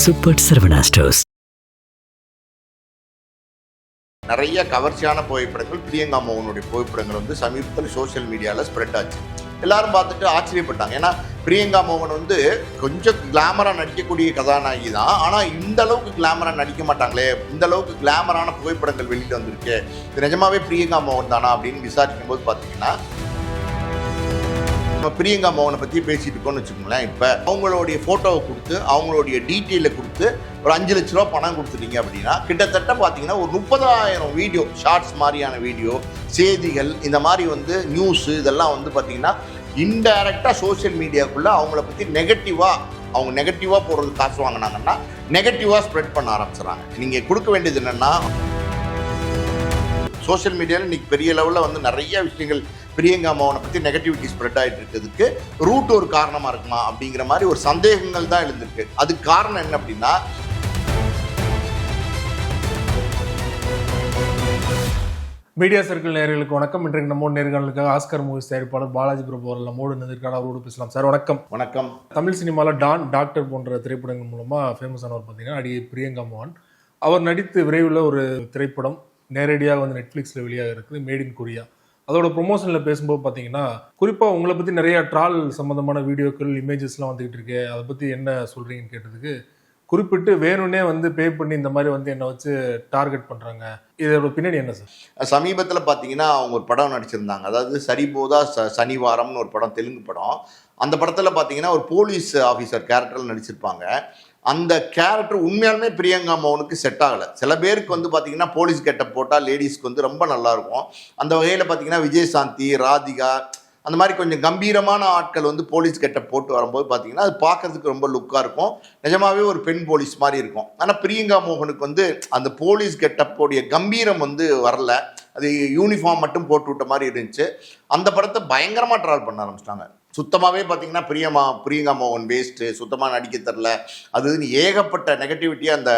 Super Saravana stores. நிறைய கவர்ச்சியான புகைப்படங்கள் பிரியங்கா மோகனுடைய புகைப்படங்கள் வந்து சமீபத்தில் சோஷியல் மீடியாவில் ஸ்ப்ரெட் ஆச்சு. எல்லாரும் பார்த்துட்டு ஆச்சரியப்பட்டாங்க. ஏன்னா பிரியங்கா மோகன் வந்து கொஞ்சம் கிளாமராக நடிக்கக்கூடிய கதாநாயகி தான். ஆனால் இந்த அளவுக்கு கிளாமராக நடிக்க மாட்டாங்களே, இந்த அளவுக்கு கிளாமரான புகைப்படங்கள் வெளியில் வந்திருக்கு, இது நிஜமாவே பிரியங்கா மோகன் தானா அப்படின்னு விசாரிக்கும் போது பார்த்தீங்கன்னா, நம்ம பிரியங்கா மோகனை பற்றி பேசிட்டு இருக்கோம்னு வச்சுக்கோங்களேன். இப்போ அவங்களுடைய ஃபோட்டோவை கொடுத்து அவங்களுடைய டீட்டெயிலை கொடுத்து ஒரு 5 லட்ச ரூபா பணம் கொடுத்துட்டீங்க அப்படின்னா கிட்டத்தட்ட பார்த்தீங்கன்னா ஒரு 30,000 வீடியோ, ஷார்ட்ஸ் மாதிரியான வீடியோ, செய்திகள், இந்த மாதிரி வந்து நியூஸு, இதெல்லாம் வந்து பார்த்தீங்கன்னா இன்டைரக்டாக சோஷியல் மீடியாவுக்குள்ளே அவங்கள பற்றி அவங்க நெகட்டிவாக போடுறது காசு வாங்கினாங்கன்னா நெகட்டிவாக ஸ்ப்ரெட் பண்ண ஆரம்பிச்சுறாங்க. நீங்கள் கொடுக்க வேண்டியது என்னென்னா, சோஷியல் மீடியாவில் இன்றைக்கி பெரிய லெவலில் வந்து நிறைய விஷயங்கள் பிரியங்கா மோகனை பற்றி நெகட்டிவிட்டி ஸ்ப்ரெட் ஆகிட்டு இருக்கிறதுக்கு ரூட் ஒரு காரணமாக இருக்குமா அப்படிங்கிற மாதிரி ஒரு சந்தேகங்கள் தான் எழுந்திருக்கு. அதுக்கு காரணம் என்ன அப்படின்னா, மீடியா சர்க்கிள் நேயர்களுக்கு வணக்கம். இன்றைக்கு நம்ம நேர்காணலுக்காக ஆஸ்கர் மூவிஸ் தயாரிப்பாளர் பாலாஜி பிரபு அவர்கள் நம்மோடு நிற்கிறார். அவரோடு பேசலாம். சார் வணக்கம். வணக்கம். தமிழ் சினிமாவில் டாக்டர் போன்ற திரைப்படங்கள் மூலமாக ஃபேமஸ் ஆனவர் பார்த்தீங்கன்னா நடிகை பிரியங்கா மோகன். அவர் நடித்து விரைவில் ஒரு திரைப்படம் நேரடியாக வந்து நெட்ஃப்ளிக்ஸில் வெளியாக இருக்குது, மேட் இன் கொரியா. அதோட ப்ரொமோஷனில் பேசும்போது பார்த்தீங்கன்னா, குறிப்பாக உங்களை பற்றி நிறைய ட்ரால் சம்மந்தமான வீடியோக்கள், இமேஜஸ்லாம் வந்துக்கிட்டு இருக்கு, அதை பற்றி என்ன சொல்கிறீங்கன்னு கேட்டதுக்கு, குறிப்பிட்டு வேணும்னே வந்து பே பண்ணி இந்த மாதிரி வந்து என்னை வச்சு டார்கெட் பண்ணுறாங்க, இதோட பின்னாடி என்ன சார்? சமீபத்தில் பார்த்தீங்கன்னா அவங்க ஒரு படம் நடிச்சிருந்தாங்க. அதாவது சரிபோதா சனிவாரம்னு ஒரு படம், தெலுங்கு படம். அந்த படத்தில் பார்த்தீங்கன்னா ஒரு போலீஸ் ஆஃபீஸர் கேரக்டரில் நடிச்சிருப்பாங்க. அந்த கேரக்டர் உண்மையாலுமே பிரியங்கா மோகனுக்கு செட் ஆகலை. சில பேருக்கு வந்து பார்த்தீங்கன்னா போலீஸ் கெட்டப் போட்டால் லேடிஸ்க்கு வந்து ரொம்ப நல்லாயிருக்கும். அந்த வகையில் பார்த்தீங்கன்னா விஜயசாந்தி, ராதிகா, அந்த மாதிரி கொஞ்சம் கம்பீரமான ஆட்கள் வந்து போலீஸ் கெட்டப் போட்டு வரும்போது பார்த்தீங்கன்னா அது பார்க்கறதுக்கு ரொம்ப லுக்காக இருக்கும், நிஜமாவே ஒரு பெண் போலீஸ் மாதிரி இருக்கும். ஆனால் பிரியங்கா மோகனுக்கு வந்து அந்த போலீஸ் கெட்டப்போடைய கம்பீரம் வந்து வரல, அது யூனிஃபார்ம் மட்டும் போட்டு விட்ட மாதிரி இருந்துச்சு. அந்த படத்தை பயங்கரமாக ட்ரால் பண்ண ஆரம்பிச்சிட்டாங்க. சுத்தமாகவே பார்த்தீங்கன்னா பிரியங்கா மோகன் வேஸ்ட்டு, சுத்தமாக நடிக்க தரல, அதுன்னு ஏகப்பட்ட நெகட்டிவிட்டியாக அந்த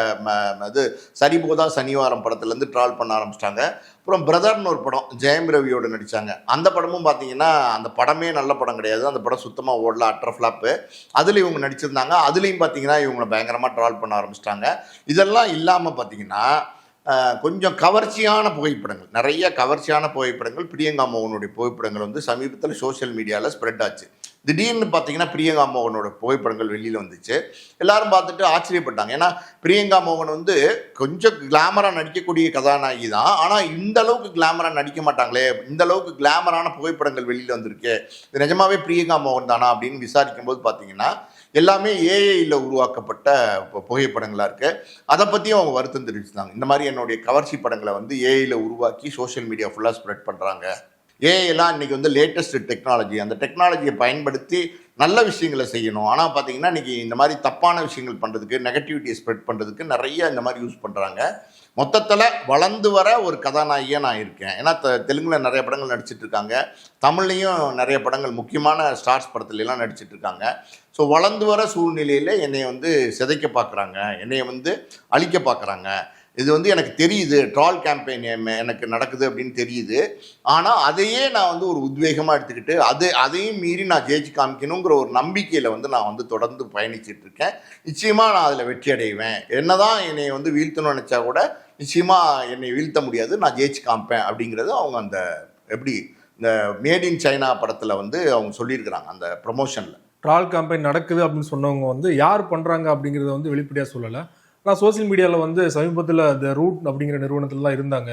இது சரிபோதா சனிவாரம் படத்துலேருந்து ட்ரால் பண்ண ஆரம்பிச்சிட்டாங்க. அப்புறம் பிரதர்னு ஒரு படம் ஜெயம் ரவியோடு நடித்தாங்க. அந்த படமும் பார்த்தீங்கன்னா அந்த படமே நல்ல படம் கிடையாது, அந்த படம் சுத்தமாக ஓடல, அட்டர் ஃப்ளாப்பு. அதில் இவங்க நடிச்சிருந்தாங்க. அதுலேயும் பார்த்தீங்கன்னா இவங்களை பயங்கரமாக ட்ரால் பண்ண ஆரம்பிச்சிட்டாங்க. இதெல்லாம் இல்லாமல் பார்த்தீங்கன்னா கொஞ்சம் கவர்ச்சியான புகைப்படங்கள், நிறைய கவர்ச்சியான புகைப்படங்கள், பிரியங்கா மோகனுடைய புகைப்படங்கள் வந்து சமீபத்தில் சோஷியல் மீடியாவில் ஸ்ப்ரெட் ஆச்சு. திடீர்னு பார்த்தீங்கன்னா பிரியங்கா மோகனோட புகைப்படங்கள் வெளியில் வந்துச்சு. எல்லாரும் பார்த்துட்டு ஆச்சரியப்பட்டாங்க. ஏன்னா பிரியங்கா மோகன் வந்து கொஞ்சம் கிளாமராக நடிக்கக்கூடிய கதாநாயகி தான். ஆனால் இந்த அளவுக்கு கிளாமராக நடிக்க மாட்டாங்களே, இந்த அளவுக்கு கிளாமரான புகைப்படங்கள் வெளியில் வந்திருக்கு, இது நிஜமாவே பிரியங்கா மோகன் தானா அப்படின்னு விசாரிக்கும் போது பார்த்தீங்கன்னா எல்லாமே ஏஐயில் உருவாக்கப்பட்ட புகைப்படங்களாக இருக்குது. அதை பற்றியும் அவங்க வருத்தம் தெரிவிச்சிருந்தாங்க. இந்த மாதிரி என்னுடைய கவர்ச்சி படங்களை வந்து ஏஐயில் உருவாக்கி சோஷியல் மீடியா ஃபுல்லாக ஸ்ப்ரெட் பண்ணுறாங்க. ஏஐலாம் இன்றைக்கி வந்து லேட்டஸ்ட் டெக்னாலஜி, அந்த டெக்னாலஜியை பயன்படுத்தி நல்ல விஷயங்களை செய்யணும். ஆனால் பார்த்தீங்கன்னா இன்றைக்கி இந்த மாதிரி தப்பான விஷயங்கள் பண்ணுறதுக்கு, நெகட்டிவிட்டியை ஸ்ப்ரெட் பண்ணுறதுக்கு நிறைய இந்த மாதிரி யூஸ் பண்ணுறாங்க. மொத்தத்தில் வளர்ந்து வர ஒரு கதாநாயகியாக நான் இருக்கேன். ஏன்னா தெலுங்கில் நிறைய படங்கள் நடிச்சிட்டு இருக்காங்க, தமிழ்லையும் நிறைய படங்கள், முக்கியமான ஸ்டார்ஸ் படத்துலலாம் நடிச்சிட்டு இருக்காங்க. ஸோ வளர்ந்து வர சூழ்நிலையில் என்னை வந்து சிதைக்க பார்க்குறாங்க, என்னை வந்து அழிக்க பார்க்குறாங்க. இது வந்து எனக்கு தெரியுது, ட்ரால் கேம்பெயின் எனக்கு நடக்குது அப்படின்னு தெரியுது. ஆனால் அதையே நான் வந்து ஒரு உத்வேகமாக எடுத்துக்கிட்டு அதையும் மீறி நான் ஜெயிச்சு காமிக்கணுங்கிற ஒரு நம்பிக்கையில் வந்து நான் வந்து தொடர்ந்து பயணிச்சுட்டு இருக்கேன். நிச்சயமாக நான் அதில் வெற்றி அடைவேன். என்ன தான் என்னை வந்து வீழ்த்தணும்னு நினச்சா கூட நிச்சயமாக என்னை வீழ்த்த முடியாது, நான் ஜெயிச்சு காமிப்பேன் அப்படிங்கிறது அவங்க அந்த எப்படி இந்த மேட் இன் சைனா படத்தில் வந்து அவங்க சொல்லியிருக்கிறாங்க அந்த ப்ரொமோஷனில். ட்ரால் கேம்பெயின் நடக்குது அப்படின்னு சொன்னவங்க வந்து யார் பண்ணுறாங்க அப்படிங்கிறத வந்து வெளிப்படையாக சொல்லலை. ஆனால் சோசியல் மீடியாவில் வந்து சமீபத்தில் அந்த ரூட் அப்படிங்கிற நிறுவனத்தில் தான் இருந்தாங்க.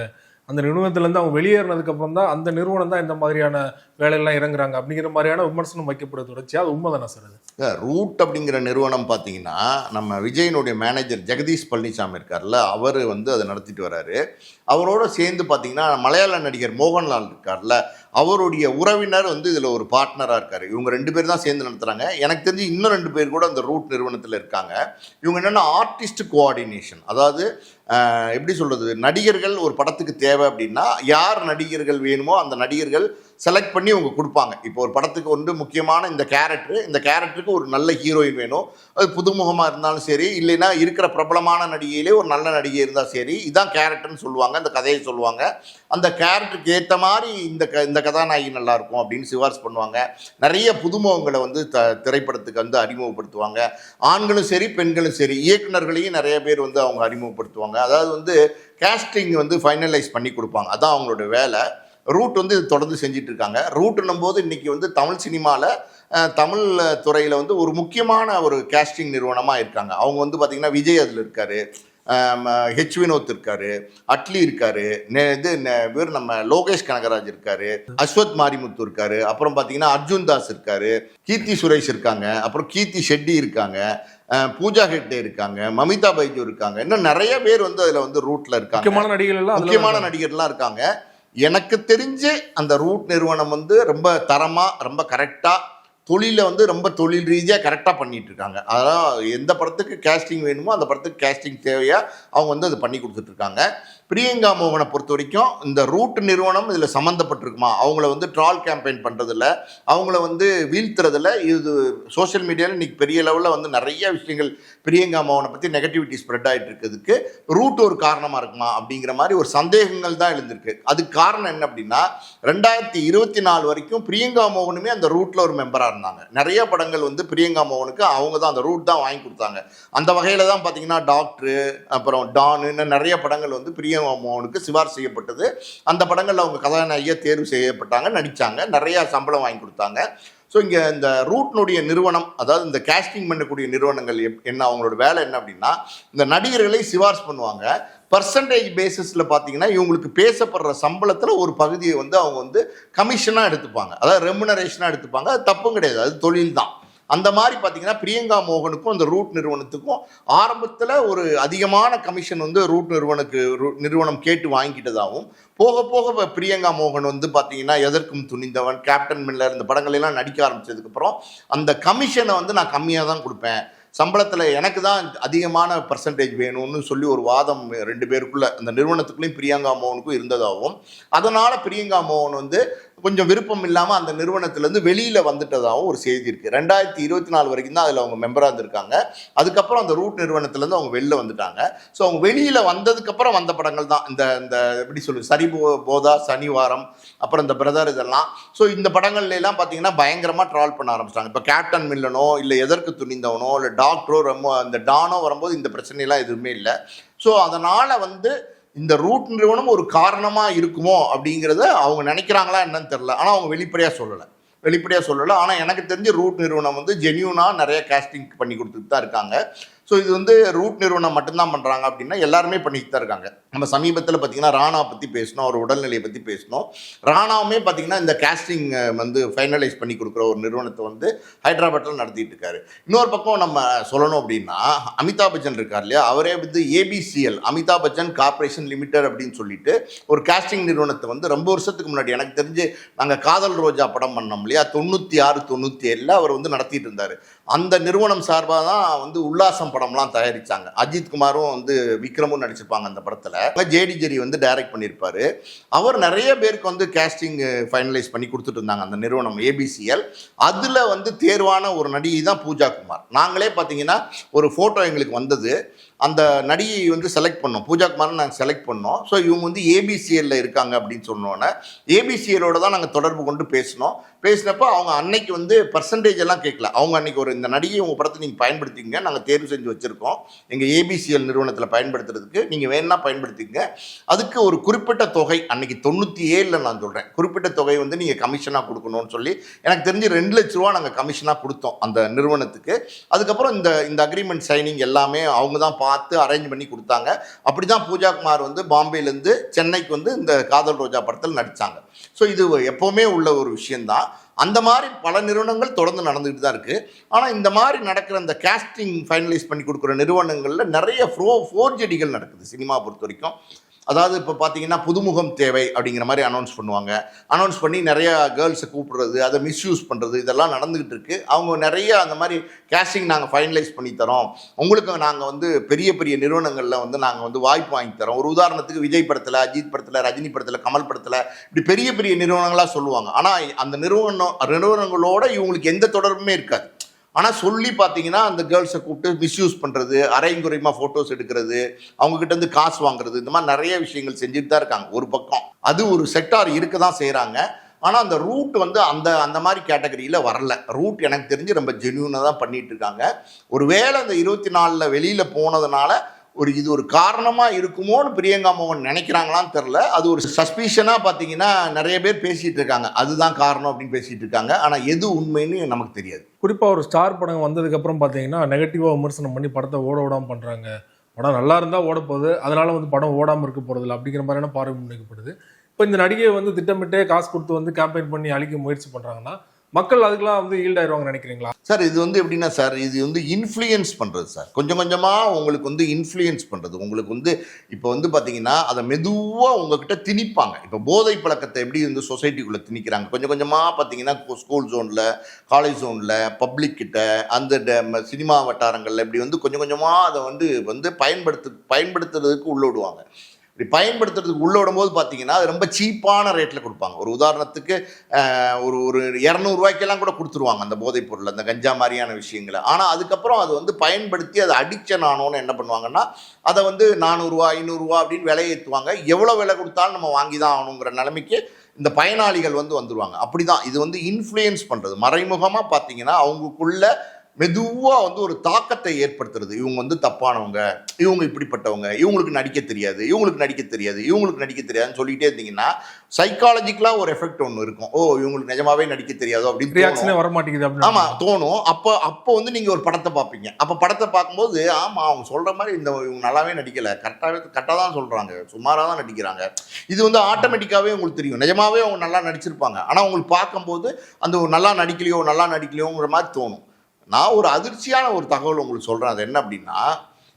அந்த நிறுவனத்துலேருந்து அவங்க வெளியேறினதுக்கப்புறம் தான் அந்த நிறுவனம் தான் இந்த மாதிரியான வேலையெல்லாம் இறங்குறாங்க அப்படிங்கிற மாதிரியான விமர்சனம் வைக்கப்படுறது தொடர்ச்சியாக. அது உண்மை தானே சார்? அது ரூட் அப்படிங்கிற நிறுவனம் பார்த்தீங்கன்னா நம்ம விஜயனுடைய மேனேஜர் ஜெகதீஷ் பழனிசாமி இருக்கார்ல, அவர் வந்து அதை நடத்திட்டு வர்றாரு. அவரோட சேர்ந்து பார்த்தீங்கன்னா மலையாள நடிகர் மோகன்லால் இருக்கார்ல, அவருடைய உறவினர் வந்து இதில் ஒரு பார்ட்னராக இருக்கார். இவங்க 2 பேர் தான் சேர்ந்து நடத்துகிறாங்க. எனக்கு தெரிஞ்சு இன்னும் 2 பேர் கூட அந்த ரூட் நிறுவனத்தில் இருக்காங்க. இவங்க என்னென்னா ஆர்டிஸ்ட் கோஆர்டினேஷன், அதாவது எப்படி சொல்கிறது, நடிகர்கள் ஒரு படத்துக்கு தேவை அப்படின்னா யார் நடிகர்கள் வேணுமோ அந்த நடிகர்கள் செலக்ட் பண்ணி அவங்க கொடுப்பாங்க. இப்போ ஒரு படத்துக்கு வந்து முக்கியமான இந்த கேரக்டருக்கு ஒரு நல்ல ஹீரோயின் வேணும், அது புதுமுகமாக இருந்தாலும் சரி, இல்லைன்னா இருக்கிற பிரபலமான நடிகையிலே ஒரு நல்ல நடிகை இருந்தால் சரி, இதான் கேரக்டர்னு சொல்லுவாங்க, அந்த கதையை சொல்லுவாங்க. அந்த கேரக்டருக்கு ஏற்ற மாதிரி இந்த கதாநாயகி நல்லாயிருக்கும் அப்படின்னு சிபாரிசு பண்ணுவாங்க. நிறைய புதுமுகங்களை வந்து திரைப்படத்துக்கு வந்து அறிமுகப்படுத்துவாங்க. ஆண்களும் சரி பெண்களும் சரி, இயக்குநர்களையும் நிறைய பேர் வந்து அவங்க அறிமுகப்படுத்துவாங்க. அதாவது வந்து கேஸ்டிங் வந்து ஃபைனலைஸ் பண்ணி கொடுப்பாங்க, அதான் அவங்களோட வேலை. ரூட் வந்து இது தொடர்ந்து செஞ்சுட்டு இருக்காங்க. ரூட்டுன்னும் போது இன்னைக்கு வந்து தமிழ் சினிமாவில் தமிழ் துறையில் வந்து ஒரு முக்கியமான ஒரு கேஸ்டிங் நிறுவனமாக இருக்காங்க. அவங்க வந்து பார்த்திங்கன்னா விஜய் அதில் இருக்கார், ஹெச் வினோத் இருக்காரு, அட்லி இருக்காரு, வேறு நம்ம லோகேஷ் கனகராஜ் இருக்காரு, அஸ்வத் மாரிமுத்து இருக்காரு, அப்புறம் பார்த்தீங்கன்னா அர்ஜுன் தாஸ் இருக்காரு, கீர்த்தி சுரேஷ் இருக்காங்க, அப்புறம் கீர்த்தி ஷெட்டி இருக்காங்க, பூஜா ஹெக்டே இருக்காங்க, மமிதா பைஜு இருக்காங்க, இன்னும் நிறைய பேர் வந்து அதில் வந்து ரூட்ல இருக்காங்க. முக்கியமான நடிகர்லாம் இருக்காங்க. எனக்கு தெரிஞ்சு அந்த ரூட் நிறுவனம் வந்து ரொம்ப தரமாக ரொம்ப கரெக்டாக தொழிலை வந்து ரொம்ப தொழில் ரீதியாக கரெக்டாக பண்ணிட்டு இருக்காங்க. அதனால் எந்த படத்துக்கு கேஸ்டிங் வேணுமோ அந்த படத்துக்கு கேஸ்டிங் தேவையாக அவங்க வந்து அதை பண்ணி கொடுத்துட்ருக்காங்க. பிரியங்கா மோகனை பொறுத்த வரைக்கும் இந்த ரூட் நிறுவனம் இதில் சம்மந்தப்பட்டிருக்குமா, அவங்கள வந்து ட்ரால் கேம்பெயின் பண்ணுறதில்ல, அவங்கள வந்து வீழ்த்துறதில்ல. இது சோஷியல் மீடியாவில் இன்றைக்கி பெரிய லெவலில் வந்து நிறைய விஷயங்கள் பிரியங்கா மோகனை பற்றி நெகட்டிவிட்டி ஸ்ப்ரெட் ஆகிட்டு இருக்கிறதுக்கு ரூட் ஒரு காரணமாக இருக்குமா அப்படிங்கிற மாதிரி ஒரு சந்தேகங்கள் தான் எழுந்திருக்கு. அதுக்கு காரணம் என்ன அப்படின்னா, 2024 வரைக்கும் பிரியங்கா மோகனுமே அந்த ரூட்டில் ஒரு மெம்பராக இருந்தாங்க. நிறைய படங்கள் வந்து பிரியங்கா மோகனுக்கு அவங்க தான் அந்த ரூட் தான் வாங்கி கொடுத்தாங்க. அந்த வகையில் தான் பார்த்தீங்கன்னா டாக்டரு, அப்புறம் டான், இன்னும் நிறைய படங்கள் வந்து பிரியங்கா மோகனுக்கு சிபாரிசு செய்யப்பட்டது. அந்த படங்களில் அவங்க கதாநாயகியாக தேர்வு செய்யப்பட்டாங்க, நடித்தாங்க, நிறையா சம்பளம் வாங்கி கொடுத்தாங்க. ஸோ இங்கே இந்த ரூட்னுடைய நிறுவனம், அதாவது இந்த கேஸ்டிங் பண்ணக்கூடிய நிறுவனங்கள் என்ன, அவங்களோட வேலை என்ன அப்படின்னா, இந்த நடிகர்களை சிபாரிசு பண்ணுவாங்க. பர்சன்டேஜ் பேசிஸில் பார்த்தீங்கன்னா இவங்களுக்கு பேசப்படுற சம்பளத்தில் ஒரு பகுதியை வந்து அவங்க வந்து கமிஷனாக எடுத்துப்பாங்க, அதாவது ரெமுனரேஷனாக எடுத்துப்பாங்க. அது தப்பும் கிடையாது, அது தொழில் தான். அந்த மாதிரி பார்த்தீங்கன்னா பிரியங்கா மோகனுக்கும் அந்த ரூட் நிறுவனத்துக்கும் ஆரம்பத்தில் ஒரு அதிகமான கமிஷன் வந்து ரூட் நிறுவனம் கேட்டு வாங்கிக்கிட்டதாகவும், போக போக பிரியங்கா மோகன் வந்து பார்த்தீங்கன்னா எதற்கும் துணிந்தவன், கேப்டன் மில்லர் இந்த படங்களெல்லாம் நடிக்க ஆரம்பித்ததுக்கப்புறம் அந்த கமிஷனை வந்து நான் கம்மியாக தான் கொடுப்பேன், சம்பளத்தில் எனக்கு தான் அதிகமான பர்சன்டேஜ் வேணும்னு சொல்லி ஒரு வாதம் 2 பேருக்குள்ள அந்த நிறுவனத்துக்குள்ளேயும் பிரியங்கா மோகனுக்கும் இருந்ததாகவும், அதனால் பிரியங்கா மோகன் வந்து கொஞ்சம் விருப்பம் இல்லாமல் அந்த நிறுவனத்திலேருந்து வெளியில் வந்துட்டதாகவும் ஒரு செய்தி இருக்குது. 2024 வரைக்கும் தான் அதில் அவங்க மெம்பராக இருந்திருக்காங்க. அதுக்கப்புறம் அந்த ரூட் நிறுவனத்திலேருந்து அவங்க வெளில வந்துட்டாங்க. ஸோ அவங்க வெளியில் வந்ததுக்கப்புறம் வந்த படங்கள் தான் இந்த எப்படி சரிபோதா, சனிவாரம், அப்புறம் இந்த பிரதர், இதெல்லாம். ஸோ இந்த படங்கள்லாம் பார்த்தீங்கன்னா பயங்கரமாக ட்ரால் பண்ண ஆரம்பிச்சிட்டாங்க. இப்போ கேப்டன் மில்லனோ இல்லை எதற்கு துணிந்தவனோ இல்லை டாக்டரோ ரொம்ப இந்த டானோ வரும்போது இந்த பிரச்சனைலாம் எதுவுமே இல்லை. ஸோ அதனால் வந்து இந்த ரூட் நிறுவனம் ஒரு காரணமாக இருக்குமோ அப்படிங்கிறத அவங்க நினைக்கிறாங்களா என்னன்னு தெரில. ஆனால் அவங்க வெளிப்படையாக சொல்லலை. ஆனால் எனக்கு தெரிஞ்சு ரூட் நிறுவனம் வந்து ஜென்யூனாக நிறைய கேஸ்டிங் பண்ணி கொடுத்துட்டு தான் இருக்காங்க. ஸோ இது வந்து ரூட் நிறுவனம் மட்டும்தான் பண்ணுறாங்க அப்படின்னா எல்லாருமே பண்ணிட்டு தான் இருக்காங்க. நம்ம சமீபத்தில் பார்த்தீங்கன்னா ராணா பற்றி பேசணும், அவர் உடல்நிலையை பற்றி பேசணும். ராணாவுமே பார்த்தீங்கன்னா இந்த கேஸ்டிங் வந்து ஃபைனலைஸ் பண்ணி கொடுக்குற ஒரு நிறுவனத்தை வந்து ஹைதராபாத்தில் நடத்திட்டு இருக்காரு. இன்னொரு பக்கம் நம்ம சொல்லணும் அப்படின்னா, அமிதாப் பச்சன் இருக்கார் இல்லையா, அவரே வந்து ABCL, Amitabh Bachchan corporation limited அப்படின்னு சொல்லிட்டு ஒரு கேஸ்டிங் நிறுவனத்தை வந்து ரொம்ப வருஷத்துக்கு முன்னாடி, எனக்கு தெரிஞ்சு நாங்கள் காதல் ரோஜா படம் பண்ணோம் இல்லையா, 96, 97 அவர் வந்து நடத்திட்டு இருந்தார். அந்த நிறுவனம் சார்பாக தான் வந்து உல்லாசம் படம்லாம் தயாரித்தாங்க. அஜித் குமாரும் வந்து விக்ரமும் நடிச்சிருப்பாங்க அந்த படத்தில். ஜேடி ஜெரி வந்து டைரக்ட் பண்ணியிருப்பார். அவர் நிறைய பேருக்கு வந்து கேஸ்டிங் ஃபைனலைஸ் பண்ணி கொடுத்துட்டு இருந்தாங்க அந்த நிறுவனம் ABCL. அதில் வந்து தேர்வான ஒரு நடிகை தான் பூஜா குமார். நாங்களே பார்த்தீங்கன்னா ஒரு ஃபோட்டோ எங்களுக்கு வந்தது, அந்த நடிகை வந்து செலக்ட் பண்ணோம், பூஜா குமார்னு நாங்கள் செலக்ட் பண்ணோம். ஸோ இவங்க வந்து ABCL இருக்காங்க அப்படின்னு சொன்னோன்னே ABCLோட தான் நாங்கள் தொடர்பு கொண்டு பேசினப்போ அவங்க அன்னைக்கு வந்து பர்சன்டேஜ் எல்லாம் கேட்கல. அவங்க அன்னைக்கு ஒரு இந்த நடிகை உங்கள் படத்தை நீங்கள் பயன்படுத்திங்க, நாங்கள் தேர்வு செஞ்சு வச்சுருக்கோம் எங்கள் ABCL நிறுவனத்தில் பயன்படுத்துறதுக்கு, நீங்கள் வேணும்னா பயன்படுத்திங்க, அதுக்கு ஒரு குறிப்பிட்ட தொகை அன்னைக்கு 97 நான் சொல்கிறேன், குறிப்பிட்ட தொகை வந்து நீங்கள் கமிஷனாக கொடுக்கணும்னு சொல்லி எனக்கு தெரிஞ்சு 2 லட்ச ரூபா நாங்கள் கமிஷனாக கொடுத்தோம் அந்த நிறுவனத்துக்கு. அதுக்கப்புறம் இந்த அக்ரிமெண்ட் சைனிங் எல்லாமே அவங்க தான் பார்த்து அரேஞ்ச் பண்ணி கொடுத்தாங்க. அப்படி தான் பூஜா குமார் வந்து பாம்பேலேருந்து சென்னைக்கு வந்து இந்த காதல் ரோஜா படத்தில் நடித்தாங்க. ஸோ இது எப்போவுமே உள்ள ஒரு விஷயந்தான். அந்த மாதிரி பல நிறுவனங்கள் தொடர்ந்து நடந்துகிட்டு தான் இருக்குது. ஆனால் இந்த மாதிரி நடக்கிற இந்த கேஸ்டிங் ஃபைனலைஸ் பண்ணி கொடுக்குற நிறுவனங்களில் நிறைய ஃபோர்ஜடிகள் நடக்குது சினிமா பொறுத்த வரைக்கும். அதாவது இப்போ பார்த்தீங்கன்னா புதுமுகம் தேவை அப்படிங்கிற மாதிரி அனௌன்ஸ் பண்ணுவாங்க. அனௌன்ஸ் பண்ணி நிறைய கேர்ள்ஸை கூப்பிடுறது, அதை மிஸ்யூஸ் பண்ணுறது, இதெல்லாம் நடந்துகிட்டு இருக்கு. அவங்க நிறைய அந்த மாதிரி கேஸ்டிங் நாங்கள் ஃபைனலைஸ் பண்ணி தரோம், உங்களுக்கு நாங்கள் வந்து பெரிய பெரிய நிறுவனங்களில் வந்து நாங்கள் வந்து வாய்ப்பு வாங்கி தரோம். ஒரு உதாரணத்துக்கு விஜய் படத்தில், அஜித் படத்தில், ரஜினி படத்தில், கமல் படத்தில் இப்படி பெரிய பெரிய நிறுவனங்களாக சொல்லுவாங்க. ஆனால் அந்த நிறுவனங்களோட இவங்களுக்கு எந்த தொடர்புமே இருக்காது. ஆனால் சொல்லி பார்த்தீங்கன்னா அந்த கேர்ள்ஸை கூப்பிட்டு மிஸ்யூஸ் பண்ணுறது, அரைங்குறையமாக ஃபோட்டோஸ் எடுக்கிறது, அவங்ககிட்ட இருந்து காசு வாங்குறது, இந்த மாதிரி நிறைய விஷயங்கள் செஞ்சுட்டு தான் இருக்காங்க. ஒரு பக்கம் அது ஒரு செக்டார் இருக்க தான் செய்கிறாங்க. ஆனால் அந்த ரூட் வந்து அந்த அந்த மாதிரி கேட்டகரியில் வரல. ரூட் எனக்கு தெரிஞ்சு ரொம்ப ஜென்யூனாக தான் பண்ணிட்டு இருக்காங்க. ஒரு வேளை அந்த 24 வெளியில் போனதுனால இது ஒரு காரணமாக இருக்குமோன்னு பிரியங்கா மோகன் நினைக்கிறாங்களான்னு தெரில. அது ஒரு சஸ்பீஷனாக பார்த்தீங்கன்னா நிறைய பேர் பேசிகிட்டு இருக்காங்க, அதுதான் காரணம் அப்படின்னு பேசிகிட்டு இருக்காங்க. ஆனால் எது உண்மைன்னு நமக்கு தெரியாது. குறிப்பாக ஒரு ஸ்டார் படம் வந்ததுக்கப்புறம் பார்த்தீங்கன்னா நெகட்டிவாக விமர்சனம் பண்ணி படத்தை ஓட விடாமல் பண்ணுறாங்க. படம் நல்லா இருந்தால் ஓட போகுது, அதனால வந்து படம் ஓடாமல் இருக்க போகிறதில்ல அப்படிங்கிற மாதிரியான பார்வை முன்வைக்கப்படுது. இப்போ இந்த நடிகையை வந்து திட்டமிட்டே காசு கொடுத்து வந்து கேம்பெயின் பண்ணி அழிக்க முயற்சி பண்ணுறாங்கன்னா மக்கள் அதுக்கெல்லாம் வந்து ஈல்ட் ஆயிடுவாங்க நினைக்கிறீங்களா சார்? இது வந்து எப்படின்னா சார், இது வந்து இன்ஃப்ளூயன்ஸ் பண்ணுறது சார். கொஞ்சம் கொஞ்சமாக உங்களுக்கு வந்து இன்ஃப்ளூயன்ஸ் பண்ணுறது. உங்களுக்கு வந்து இப்போ வந்து பார்த்தீங்கன்னா அதை மெதுவாக உங்ககிட்ட திணிப்பாங்க. இப்போ போதை பழக்கத்தை எப்படி வந்து சொசைட்டிக்குள்ளே திணிக்கிறாங்க, கொஞ்சம் கொஞ்சமாக பார்த்தீங்கன்னா ஸ்கூல் ஜோனில், காலேஜ் ஜோனில், பப்ளிக் கிட்ட, அந்த சினிமா வட்டாரங்களில் இப்படி வந்து கொஞ்சம் கொஞ்சமாக அதை வந்து பயன்படுத்துறதுக்கு உள்ள விடுவாங்க. இப்படி பயன்படுத்துறதுக்கு உள்ள விடும்போது பார்த்தீங்கன்னா அது ரொம்ப சீப்பான ரேட்டில் கொடுப்பாங்க. ஒரு உதாரணத்துக்கு ஒரு 200 ரூபாய்க்கெல்லாம் கூட கொடுத்துருவாங்க அந்த போதைப் பொருள், அந்த கஞ்சா மாதிரியான விஷயங்களை. ஆனால் அதுக்கப்புறம் அதை வந்து பயன்படுத்தி அதை அடிக்ஷன் ஆனோன்னு என்ன பண்ணுவாங்கன்னா அதை வந்து 400 ரூபா 500 ரூபா அப்படின்னு விலை ஏற்றுவாங்க. எவ்வளோ விலை கொடுத்தாலும் நம்ம வாங்கி தான் ஆகணுங்கிற நிலைமைக்கு இந்த பயனாளிகள் வந்துருவாங்க. அப்படி தான் இது வந்து இன்ஃப்ளூயன்ஸ் பண்ணுறது. மறைமுகமாக பார்த்தீங்கன்னா அவங்களுக்குள்ள மெதுவாக வந்து ஒரு தாக்கத்தை ஏற்படுத்துறது. இவங்க வந்து தப்பானவங்க, இவங்க இப்படிப்பட்டவங்க, இவங்களுக்கு நடிக்க தெரியாது, இவங்களுக்கு நடிக்க தெரியாது, இவங்களுக்கு நடிக்க தெரியாதுன்னு சொல்லிகிட்டே இருந்தீங்கன்னா சைக்காலஜிக்கலாக ஒரு எஃபெக்ட் ஒன்று இருக்கும். ஓ, இவங்களுக்கு நிஜமாவே நடிக்க தெரியாதோ அப்படின்னு ரியாக்ஷனே வர மாட்டேங்குது. ஆமாம், தோணும். அப்போ வந்து நீங்கள் ஒரு படத்தை பார்ப்பீங்க. அப்போ படத்தை பார்க்கும்போது ஆமாம் அவங்க சொல்கிற மாதிரி இவங்க நல்லாவே நடிக்கலை, கரெக்டாக தான் சொல்கிறாங்க, சுமாராக தான் நடிக்கிறாங்க, இது வந்து ஆட்டோமேட்டிக்காகவே உங்களுக்கு தெரியும். நிஜமாவே அவங்க நல்லா நடிச்சிருப்பாங்க. ஆனால் அவங்களுக்கு பார்க்கும்போது அந்த நல்லா நடிக்கலையோங்கிற மாதிரி தோணும். நான் ஒரு அதிர்ச்சியான ஒரு தகவல் உங்களுக்கு சொல்கிறேன். அது என்ன அப்படின்னா,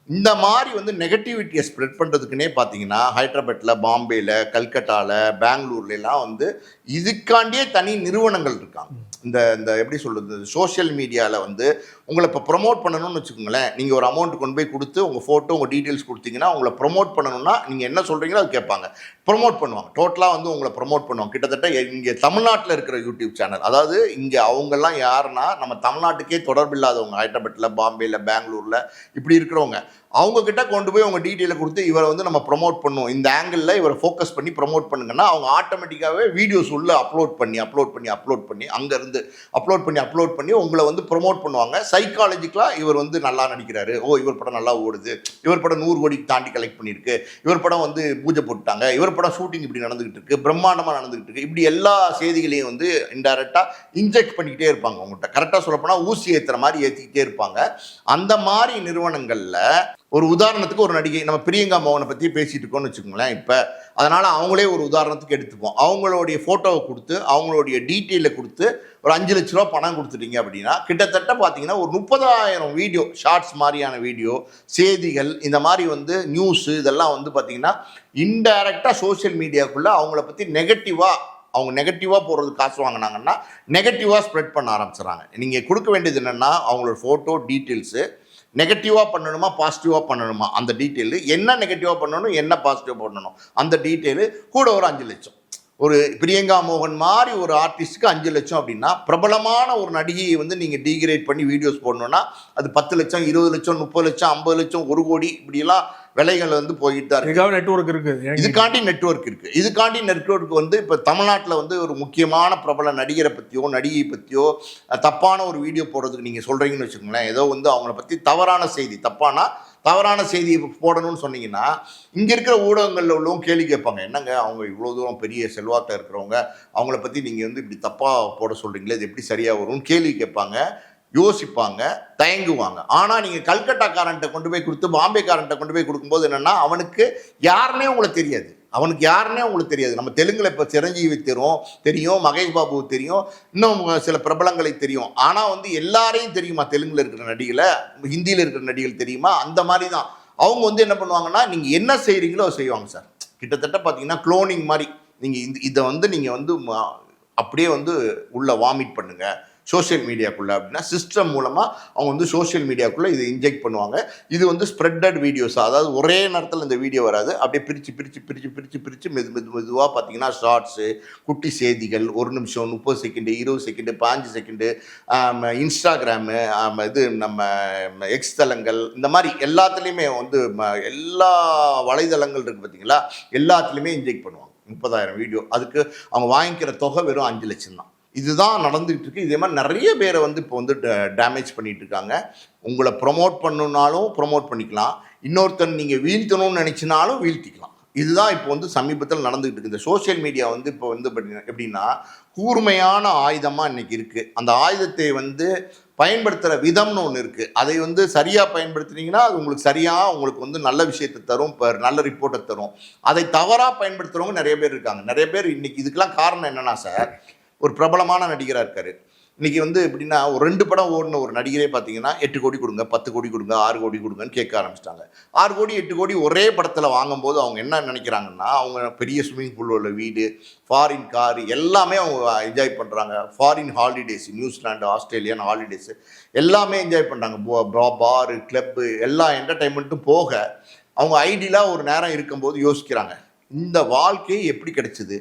இந்த மாதிரி வந்து நெகட்டிவிட்டியை ஸ்ப்ரெட் பண்ணுறதுக்குன்னே பார்த்தீங்கன்னா ஹைதராபாத்தில், பாம்பேயில், கல்கட்டாவில், பெங்களூர்லாம் வந்து இதுக்காண்டியே தனி நிறுவனங்கள் இருக்காங்க. இந்த எப்படி சொல்கிறது, சோஷியல் மீடியாவில் வந்து உங்களை இப்போ ப்ரொமோட் பண்ணணும்னு வச்சுக்கோங்களேன். நீங்கள் ஒரு அமௌண்ட் கொண்டு போய் கொடுத்து உங்கள் ஃபோட்டோ, உங்கள் டீட்டெயில்ஸ் கொடுத்தீங்கன்னா உங்களை ப்ரொமோட் பண்ணணும்னா நீங்கள் என்ன சொல்கிறீங்களோ அது கேட்பாங்க, ப்ரொமோட் பண்ணுவாங்க. டோட்டலாக வந்து உங்களை ப்ரொமோட் பண்ணுவாங்க. கிட்டத்தட்ட இங்கே தமிழ்நாட்டில் இருக்கிற யூடியூப் சேனல், அதாவது இங்கே அவங்கெல்லாம் யாருன்னா நம்ம தமிழ்நாட்டுக்கே தொடர்பு இல்லாதவங்க, ஹைதராபாத்தில், பாம்பேயில், பெங்களூரில் இப்படி இருக்கிறவங்க, அவங்கக்கிட்ட கொண்டு போய் அவங்க டீட்டெயிலை கொடுத்து இவரை வந்து நம்ம ப்ரொமோட் பண்ணுவோம், இந்த ஆங்கிளில் இவரை ஃபோக்கஸ் பண்ணி ப்ரொமோட் பண்ணுங்கன்னா அவங்க ஆட்டோமேட்டிக்காகவே வீடியோஸ் உள்ள அப்லோட் பண்ணி அங்கேருந்து அப்லோட் பண்ணி உங்களை வந்து ப்ரொமோட் பண்ணுவாங்க. சைக்காலஜிக்கலாக இவர் வந்து நல்லா நடிக்கிறாரு, ஓ இவர் படம் நல்லா ஓடுது, இவர் படம் 100 கோடிக்கு தாண்டி கலெக்ட் பண்ணியிருக்கு, இவர் படம் வந்து பூஜை போட்டுட்டாங்க, இவர் படம் ஷூட்டிங் இப்படி நடந்துகிட்டு இருக்கு, பிரம்மாண்டமாக நடந்துகிட்டு இருக்கு, இப்படி எல்லா செய்திகளையும் வந்து இன்டைரக்டாக இன்ஜெக்ட் பண்ணிக்கிட்டே இருப்பாங்க. உங்கள்கிட்ட கரெக்டாக சொல்லப்போனால் ஊசி ஏற்றுற மாதிரி ஏற்றிக்கிட்டே இருப்பாங்க. அந்த மாதிரி நிறுவனங்களில் ஒரு உதாரணத்துக்கு ஒரு நடிகை, நம்ம பிரியங்கா மோகனை பற்றி பேசிகிட்டு இருக்கோம்னு வச்சுக்கோங்களேன். இப்போ அதனால் அவங்களே ஒரு உதாரணத்துக்கு எடுத்துப்போம். அவங்களுடைய ஃபோட்டோவை கொடுத்து அவங்களுடைய டீட்டெயிலை கொடுத்து ஒரு 5 லட்ச ரூபா பணம் கொடுத்துட்டீங்க அப்படின்னா கிட்டத்தட்ட பார்த்தீங்கன்னா ஒரு 30,000 வீடியோ, ஷார்ட்ஸ் மாதிரியான வீடியோ, செய்திகள், இந்த மாதிரி வந்து நியூஸு, இதெல்லாம் வந்து பார்த்தீங்கன்னா இன்டைரக்டாக சோஷியல் மீடியாக்குள்ளே அவங்கள பற்றி அவங்க நெகட்டிவாக போடுறதுக்கு காசு வாங்கினாங்கன்னா நெகட்டிவாக ஸ்ப்ரெட் பண்ண ஆரம்பிச்சிடறாங்க. நீங்கள் கொடுக்க வேண்டியது என்னென்னா அவங்களோட ஃபோட்டோ டீட்டெயில்ஸு, நெகட்டிவாக பண்ணணுமா பாசிட்டிவாக பண்ணணுமா அந்த டீட்டெயிலு, என்ன நெகட்டிவாக பண்ணணும் என்ன பாசிட்டிவாக பண்ணணும் அந்த டீட்டெயிலு, கூட ஒரு 5 லட்சம். ஒரு பிரியங்கா மோகன் மாதிரி ஒரு ஆர்டிஸ்ட்டுக்கு 5 லட்சம் அப்படின்னா, பிரபலமான ஒரு நடிகையை வந்து நீங்கள் டீக்ரேட் பண்ணி வீடியோஸ் போடணுன்னா அது 10 லட்சம், 20 லட்சம், 30 லட்சம், 50 லட்சம், 1 கோடி இப்படியெல்லாம் விலைகள் வந்து போயிட்டு தான் இருக்கு. நெட்வொர்க் இருக்குது, இதுக்காண்டி நெட்வொர்க் வந்து இப்போ தமிழ்நாட்டில் வந்து ஒரு முக்கியமான பிரபல நடிகரை பற்றியோ நடிகை பற்றியோ தப்பான ஒரு வீடியோ போடுறதுக்கு நீங்கள் சொல்கிறீங்கன்னு வச்சுக்கோங்களேன். ஏதோ வந்து அவங்கள பற்றி தவறான செய்தி, தவறான செய்தியை போடணும்னு சொன்னீங்கன்னா இங்கே இருக்கிற ஊடகங்களில் உள்ளவங்க கேள்வி கேட்பாங்க, என்னங்க அவங்க இவ்வளோ தூரம் பெரிய செல்வாக்காக இருக்கிறவங்க, அவங்கள பற்றி நீங்கள் வந்து இப்படி தப்பாக போட சொல்கிறீங்களே, இது எப்படி சரியாக வரும்னு கேள்வி கேட்பாங்க, யோசிப்பாங்க, தயங்குவாங்க. ஆனால் நீங்கள் கல்கட்டாக்காரன்ட்ட கொண்டு போய் கொடுத்து பாம்பேக்காரன்ட்ட கொண்டு போய் கொடுக்கும்போது என்னென்னா அவனுக்கு யாருன்னே உங்களுக்கு தெரியாது. நம்ம தெலுங்கில் இப்போ சிரஞ்சீவி தெரியும், மகேஷ் பாபு தெரியும், இன்னும் சில பிரபலங்களை தெரியும். ஆனால் வந்து எல்லாரையும் தெரியுமா தெலுங்கில் இருக்கிற நடிகளை, ஹிந்தியில் இருக்கிற நடிகள் தெரியுமா? அந்த மாதிரி தான் அவங்க வந்து என்ன பண்ணுவாங்கன்னா நீங்கள் என்ன செய்கிறீங்களோ அதை செய்வாங்க சார். கிட்டத்தட்ட பார்த்தீங்கன்னா குளோனிங் மாதிரி. நீங்கள் இதை வந்து நீங்கள் வந்து அப்படியே வந்து உள்ள வாமிட் பண்ணுங்க சோஷியல் மீடியாக்குள்ளே அப்படின்னா சிஸ்டம் மூலமாக அவங்க வந்து சோஷியல் மீடியாக்குள்ளே இதை இன்ஜெக்ட் பண்ணுவாங்க. இது வந்து ஸ்ப்ரெட்டட் வீடியோஸ், அதாவது ஒரே நேரத்தில் இந்த வீடியோ வராது, அப்படியே பிரித்து மெதுவாக பார்த்தீங்கன்னா ஷார்ட்ஸு, குட்டி செய்திகள், 1 நிமிஷம், 30 செகண்டு, 20 செகண்டு, 5 செகண்டு, இன்ஸ்டாகிராமு, இது நம்ம எக்ஸ் தளங்கள், இந்த மாதிரி எல்லாத்துலேயுமே வந்து எல்லா வலைதளங்கள் இருக்குது பார்த்தீங்களா, எல்லாத்துலேயுமே இன்ஜெக்ட் பண்ணுவாங்க 30,000 வீடியோ. அதுக்கு அவங்க வாங்கிக்கிற தொகை வெறும் 5 லட்சம் தான். இதுதான் நடந்துகிட்டு இருக்கு. இதே மாதிரி நிறைய பேரை வந்து இப்போ வந்து டேமேஜ் பண்ணிட்டு இருக்காங்க. உங்களை ப்ரொமோட் பண்ணணுன்னாலும் ப்ரொமோட் பண்ணிக்கலாம், இன்னொருத்தன் நீங்கள் வீழ்த்தணும்னு நினச்சினாலும் வீழ்த்திக்கலாம். இதுதான் இப்போ வந்து சமீபத்தில் நடந்துகிட்டு இருக்கு. இந்த சோஷியல் மீடியா வந்து இப்போ வந்து எப்படின்னா கூர்மையான ஆயுதமாக இன்னைக்கு இருக்குது. அந்த ஆயுதத்தை வந்து பயன்படுத்துகிற விதம்னு ஒன்று இருக்குது. அதை வந்து சரியாக பயன்படுத்துனீங்கன்னா அது உங்களுக்கு சரியாக உங்களுக்கு வந்து நல்ல விஷயத்தை தரும், நல்ல ரிப்போர்ட்டை தரும். அதை தவறாக பயன்படுத்துகிறவங்க நிறைய பேர் இருக்காங்க. நிறைய பேர் இன்னைக்கு இதுக்கெல்லாம் காரணம் என்னன்னா சார், ஒரு பிரபலமான நடிகராக இருக்கார். இன்றைக்கி வந்து எப்படின்னா ஒரு 2 படம் ஓடின ஒரு நடிகரே பார்த்தீங்கன்னா 8 கோடி கொடுங்க, 10 கோடி கொடுங்க, 6 கோடி கொடுங்கன்னு கேட்க ஆரம்பிச்சிட்டாங்க. 6 கோடி 8 கோடி ஒரே படத்தில் வாங்கும்போது அவங்க என்ன நினைக்கிறாங்கன்னா, அவங்க பெரிய ஸ்விம்மிங் பூல் உள்ள வீடு, ஃபாரின் கார் எல்லாமே அவங்க என்ஜாய் பண்ணுறாங்க. ஃபாரின் ஹாலிடேஸ், நியூசிலாண்டு, ஆஸ்திரேலியான்னு ஹாலிடேஸு எல்லாமே என்ஜாய் பண்ணுறாங்க. பாரு, கிளப்பு, எல்லா என்டர்டைன்மெண்ட்டும் போக அவங்க ஐடியலாக ஒரு நேரம் இருக்கும்போது யோசிக்கிறாங்க, இந்த வாழ்க்கை எப்படி கிடைச்சிது,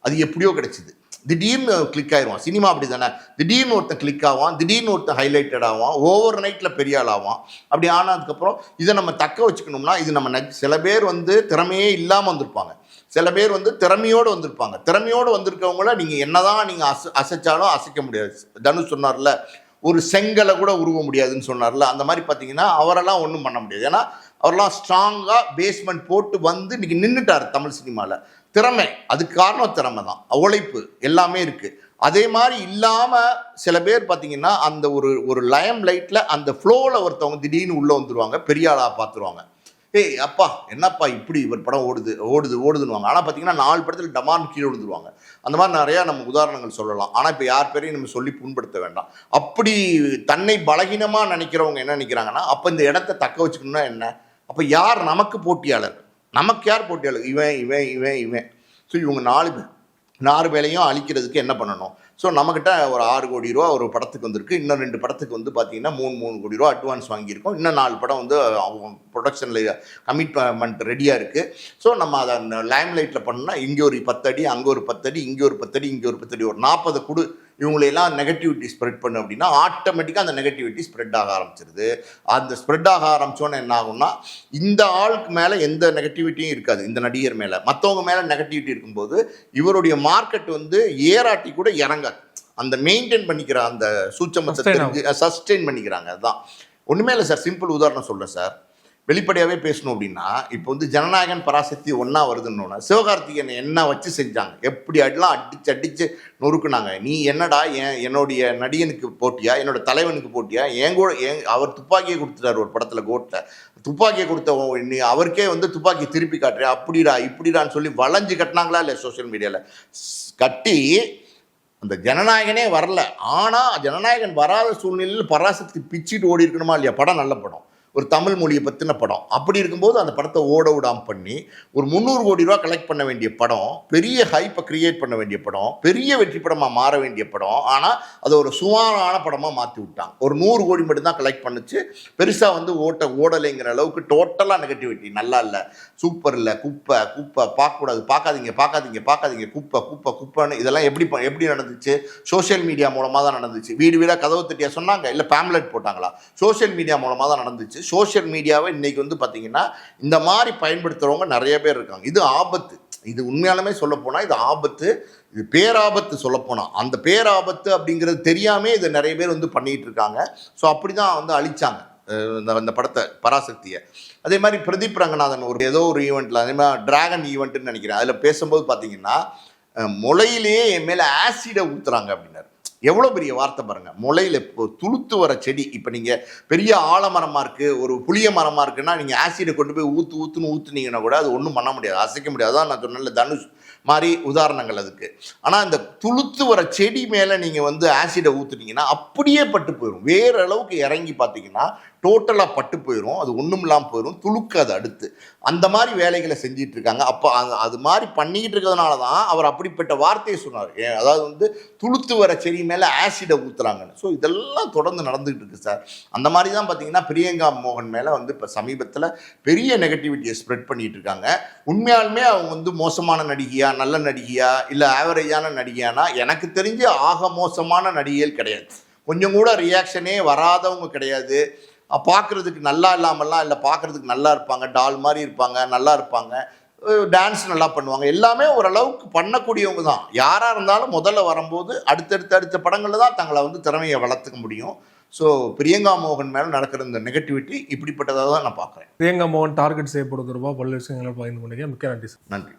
அது எப்படியோ கிடைச்சிது. திடீர்னு கிளிக் ஆயிடுவான். சினிமா அப்படி தானே, திடீர்னு ஒருத்தன் கிளிக் ஆவான், திடீர்னு ஒருத்தன் ஹைலைட்டட் ஆவான், ஓவர் நைட்டில் பெரிய ஆள் ஆவான். அப்படி ஆனதுக்கப்புறம் இதை நம்ம தக்க வச்சுக்கணும்னா இது நம்ம சில பேர் வந்து திறமையே இல்லாமல் வந்திருப்பாங்க, சில பேர் வந்து திறமையோடு வந்திருப்பாங்க. திறமையோடு வந்திருக்கவங்கள நீங்கள் என்னதான் நீங்கள் அசைச்சாலும் அசைக்க முடியாது. தனுஷ் சொன்னார்ல, ஒரு செங்கலை கூட உருவ முடியாதுன்னு சொன்னார்ல, அந்த மாதிரி பார்த்தீங்கன்னா அவரெல்லாம் ஒன்றும் பண்ண முடியாது. ஏன்னா அவரெல்லாம் ஸ்ட்ராங்காக பேஸ்மெண்ட் போட்டு வந்து இன்னைக்கு நின்றுட்டார் தமிழ் சினிமாவில். திறமை, அதுக்கு காரணம் திறமை தான், உழைப்பு எல்லாமே இருக்குது. அதே மாதிரி இல்லாமல் சில பேர் பார்த்தீங்கன்னா அந்த ஒரு லயம் லைட்டில் அந்த ஃப்ளோவில் ஒருத்தவங்க திடீர்னு உள்ளே வந்துடுவாங்க, பெரிய ஆளாக பார்த்துருவாங்க. ஏய் அப்பா என்னப்பா இப்படி இவர் படம் ஓடுதுன்னுவாங்க. ஆனால் பார்த்தீங்கன்னா 4 படத்தில் டமார்னு கீழே விழுந்துருவாங்க. அந்த மாதிரி நிறையா நம்ம உதாரணங்கள் சொல்லலாம். ஆனால் இப்போ யார் பேரையும் நம்ம சொல்லி புண்படுத்த வேண்டாம். அப்படி தன்னை பலகீனமாக நினைக்கிறவங்க என்ன நினைக்கிறாங்கன்னா, அப்போ இந்த இடத்த தக்க வச்சுக்கணும்னா என்ன, அப்போ யார் நமக்கு போட்டியாளர், நமக்கு யார் போட்டியாளர், இவன். ஸோ இவங்க 4 பேரையும் அழிக்கிறதுக்கு என்ன பண்ணணும்? ஸோ நம்மக்கிட்ட ஒரு 6 கோடி ரூபா ஒரு படத்துக்கு வந்திருக்கு. இன்னும் 2 படத்துக்கு வந்து பார்த்தீங்கன்னா 3 கோடி ரூபா அட்வான்ஸ் வாங்கியிருக்கோம். இன்னும் 4 படம் வந்து அவங்க ப்ரொடக்ஷனில் கமிட்மெண்ட் ரெடியாக இருக்குது. ஸோ நம்ம அதை லைம் லைட்டில் பண்ணோம்னா இங்கே ஒரு 10 அடி, அங்கே ஒரு 10 அடி, இங்கே ஒரு 10 அடி, இங்கே ஒரு 10 அடி, ஒரு 40 கொடு, இவங்களையெல்லாம் நெகட்டிவிட்டி ஸ்ப்ரெட் பண்ணு அப்படின்னா ஆட்டோமேட்டிக்காக அந்த நெகட்டிவிட்டி ஸ்ப்ரெட் ஆக ஆரம்பிச்சிருது. அந்த ஸ்ப்ரெட் ஆக ஆரம்பித்தோன்னே என்ன ஆகும்னா, இந்த ஆளுக்கு மேலே எந்த நெகட்டிவிட்டியும் இருக்காது, இந்த நடிகர் மேலே. மற்றவங்க மேலே நெகட்டிவிட்டி இருக்கும்போது இவருடைய மார்க்கெட் வந்து ஏராட்டி கூட இறங்காது. அந்த மெயின்டைன் பண்ணிக்கிற அந்த சூட்சமத்தை தெரிஞ்சு சஸ்டெயின் பண்ணிக்கிறாங்க. அதுதான் ஒன்றுமே இல்லை சார். சிம்பிள் உதாரணம் சொல்கிறேன் சார், வெளிப்படையாகவே பேசணும் அப்படின்னா, இப்போ வந்து ஜனநாயகன் பராசக்தி ஒன்றா வருதுன்னு சிவகார்த்திகேயன் என்ன வச்சு செஞ்சாங்க, எப்படி அடிலாம் அடிச்சு நொறுக்குனாங்க. நீ என்னடா என்னுடைய நடிகனுக்கு போட்டியா, என்னோட தலைவனுக்கு போட்டியா, அவர் துப்பாக்கியை கொடுத்துட்டார் ஒரு படத்தில், கோட்டில் துப்பாக்கியை கொடுத்த நீ அவருக்கே வந்து துப்பாக்கி திருப்பி காட்டுறியா, அப்படிடா இப்படிடான்னு சொல்லி வளைஞ்சு கட்டினாங்களா இல்லை சோஷியல் மீடியாவில் கட்டி. அந்த ஜனநாயகனே வரல, ஆனால் ஜனநாயகன் வராத சூழ்நிலையில் பராசக்தி பிச்சுட்டு ஓடி இருக்கணுமா இல்லையா? படம் நல்ல படம், ஒரு தமிழ் மொழியை பற்றின படம். அப்படி இருக்கும்போது அந்த படத்தை ஓட விடாமல் பண்ணி ஒரு 300 கோடி ரூபா கலெக்ட் பண்ண வேண்டிய படம், பெரிய ஹைப்பை கிரியேட் பண்ண வேண்டிய படம், பெரிய வெற்றி படமாக மாற வேண்டிய படம், ஆனால் அதை ஒரு சுமாரான படமாக மாற்றி விட்டாங்க. ஒரு 100 கோடி மட்டும்தான் கலெக்ட் பண்ணிச்சு, பெருசாக வந்து ஓடலைங்கிற அளவுக்கு டோட்டலாக நெகட்டிவிட்டி. நல்லா இல்லை, சூப்பர் இல்லை, குப்பை பார்க்கக்கூடாது, பார்க்காதீங்க, குப்பைன்னு இதெல்லாம் எப்படி நடந்துச்சு? சோஷியல் மீடியா மூலமாக தான் நடந்துச்சு. வீடு வீடாக கதவு தட்டியா சொன்னாங்க, இல்லை பேம்லெட் போட்டாங்களா? சோஷியல் மீடியா மூலமாக தான் நடந்துச்சு. சோஷியல் மீடியாவை இன்னைக்கு வந்து பார்த்தீங்கன்னா இந்த மாதிரி பயன்படுத்துகிறவங்க நிறைய பேர் இருக்காங்க. இது ஆபத்து. இது உண்மையாலுமே சொல்ல போனால் இது ஆபத்து, இது பேராபத்து. சொல்லப்போனால் அந்த பேராபத்து அப்படிங்கிறது தெரியாமல் இதை நிறைய பேர் வந்து பண்ணிகிட்டு இருக்காங்க. ஸோ அப்படி தான் வந்து அழிச்சாங்க அந்த படத்தை, பராசக்தியை. அதே மாதிரி பிரதீப் ரங்கநாதன் ஏதோ ஒரு ஈவெண்ட்டில், அதே மாதிரி டிராகன் ஈவெண்ட்டுன்னு நினைக்கிறேன், அதில் பேசும்போது பார்த்தீங்கன்னா முளையிலேயே என் மேலே ஆசிடை ஊற்றுறாங்க அப்படின்னாரு. எவ்வளோ பெரிய வார்த்தை பாருங்க. முளையில இப்போ துளுத்து வர செடி, இப்போ நீங்கள் பெரிய ஆலமரமாக இருக்குது, ஒரு புளிய மரமாக இருக்குன்னா நீங்கள் ஆசிடை கொண்டு போய் ஊற்றுனீங்கன்னா கூட அது ஒன்றும் பண்ண முடியாது, அசைக்க முடியாது. அதான் நான் சொன்னேன்ல, தனுஷ் மாதிரி உதாரணங்கள் அதுக்கு. ஆனால் இந்த துளுத்து வர செடி மேலே நீங்கள் வந்து ஆசிடை ஊற்றுனீங்கன்னா அப்படியே பட்டு போயிடும். வேறு அளவுக்கு இறங்கி பார்த்தீங்கன்னா டோட்டலாக பட்டு போயிடும், அது ஒன்றும் இல்லாமல் போயிடும், துளுக்காது அடுத்து. அந்த மாதிரி வேலைகளை செஞ்சிட்டு இருக்காங்க. அப்போ அது மாதிரி பண்ணிக்கிட்டு இருக்கிறதுனால தான் அவர் அப்படிப்பட்ட வார்த்தையை சொன்னார். அதாவது வந்து துளுத்து வர செடி மேலே ஆசிடை ஊற்றுறாங்கன்னு. ஸோ இதெல்லாம் தொடர்ந்து நடந்துகிட்டு இருக்கு சார். அந்த மாதிரி தான் பார்த்தீங்கன்னா பிரியங்கா மோகன் மேலே வந்து இப்போ சமீபத்தில் பெரிய நெகட்டிவிட்டியை ஸ்ப்ரெட் பண்ணிட்டு இருக்காங்க. உண்மையாலுமே அவங்க வந்து மோசமான நடிகையா, நல்ல நடிகையா, இல்லை ஆவரேஜான நடிகையானா, எனக்கு தெரிஞ்சு ஆக மோசமான நடிகைகள் கிடையாது. கொஞ்சம் கூட ரியாக்ஷனே வராதவங்க கிடையாது. பார்க்குறதுக்கு நல்லா இல்லாமல்லாம் இல்லை, பார்க்குறதுக்கு நல்லா இருப்பாங்க, டால் மாதிரி இருப்பாங்க, நல்லா இருப்பாங்க, டான்ஸ் நல்லா பண்ணுவாங்க, எல்லாமே ஓரளவுக்கு பண்ணக்கூடியவங்க தான். யாராக இருந்தாலும் முதல்ல வரும்போது அடுத்த படங்களில் தான் தங்களை வந்து திறமையை வளர்த்துக்க முடியும். ஸோ பிரியங்கா மோகன் மேலே நடக்கிற இந்த நெகட்டிவிட்டி இப்படிப்பட்டதாக தான் நான் பார்க்குறேன். பிரியங்கா மோகன் டார்கெட் செய்யப்படுகிறவா பல்வேறு விஷயங்களை பகிர்ந்து கொண்டீங்க. மிக்க நன்றி சார். நன்றி.